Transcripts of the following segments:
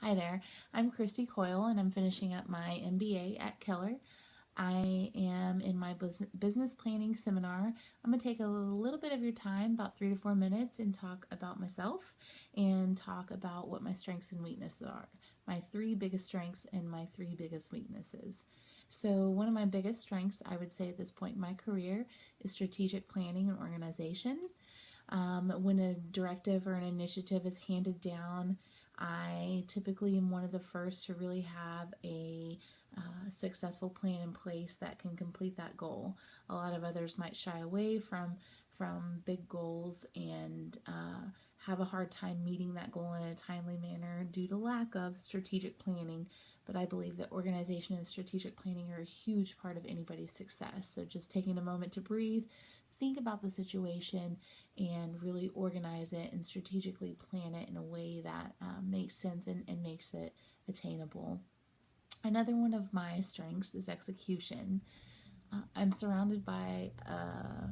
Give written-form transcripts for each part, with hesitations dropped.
Hi there, I'm Christy Coyle and I'm finishing up my MBA at Keller. I am in my business planning seminar. I'm going to take a little bit of your time, about 3 to 4 minutes, and talk about myself and talk about what my strengths and weaknesses are. My three biggest strengths and my three biggest weaknesses. So, one of my biggest strengths, I would say at this point in my career, is strategic planning and organization. When a directive or an initiative is handed down, I typically am one of the first to really have a successful plan in place that can complete that goal. A lot of others might shy away from big goals and have a hard time meeting that goal in a timely manner due to lack of strategic planning. But I believe that organization and strategic planning are a huge part of anybody's success. So just taking a moment to breathe, think about the situation, and really organize it and strategically plan it in a way that makes sense and makes it attainable. Another one of my strengths is execution. I'm surrounded by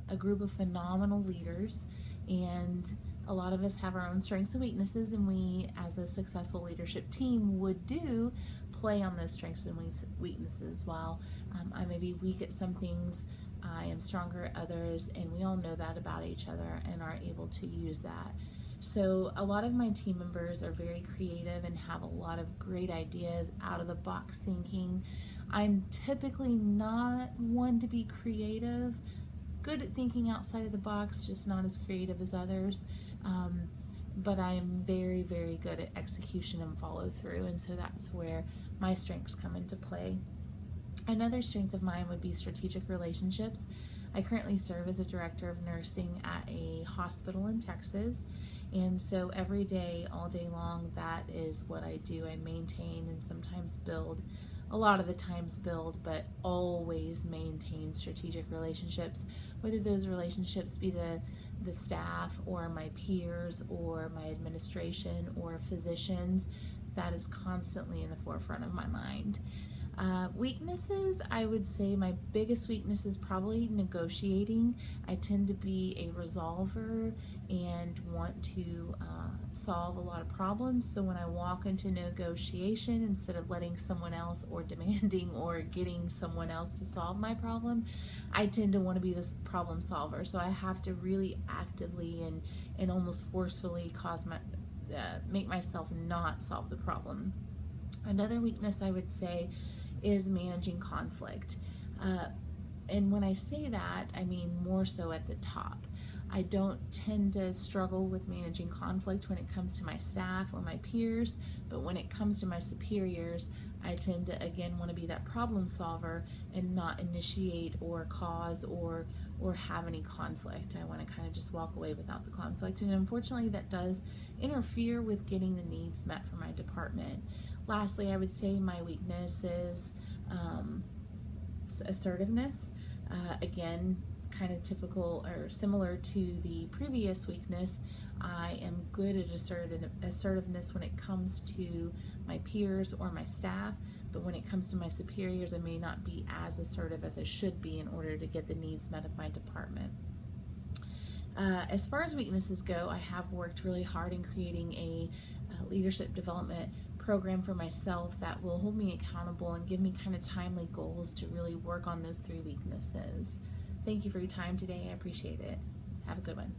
a group of phenomenal leaders, and a lot of us have our own strengths and weaknesses, and we, as a successful leadership team, would play on those strengths and weaknesses. While I may be weak at some things, I am stronger at others, and we all know that about each other and are able to use that. So, a lot of my team members are very creative and have a lot of great ideas, out of the box thinking. I'm typically not one to be creative, good at thinking outside of the box, just not as creative as others. But I am very, very good at execution and follow through, and so that's where my strengths come into play. Another strength of mine would be strategic relationships. I currently serve as a director of nursing at a hospital in Texas, and so every day, all day long, that is what I do. I maintain and sometimes build, a lot of the times build, but always maintain strategic relationships, whether those relationships be the staff or my peers or my administration or physicians. That is constantly in the forefront of my mind. Weaknesses, I would say my biggest weakness is probably negotiating. I tend to be a resolver and want to solve a lot of problems. So when I walk into negotiation, instead of letting someone else or demanding or getting someone else to solve my problem, I tend to want to be this problem solver. So I have to really actively and almost forcefully make myself not solve the problem. Another weakness I would say is managing conflict. And when I say that, I mean more so at the top. I don't tend to struggle with managing conflict when it comes to my staff or my peers, but when it comes to my superiors, I tend to again want to be that problem solver and not initiate or cause or have any conflict. I want to kind of just walk away without the conflict, and unfortunately that does interfere with getting the needs met for my department. Lastly, I would say my weakness is assertiveness. Again, kind of typical or similar to the previous weakness, I am good at assertiveness when it comes to my peers or my staff, but when it comes to my superiors, I may not be as assertive as I should be in order to get the needs met of my department. As far as weaknesses go, I have worked really hard in creating a leadership development program for myself that will hold me accountable and give me kind of timely goals to really work on those three weaknesses. Thank you for your time today. I appreciate it. Have a good one.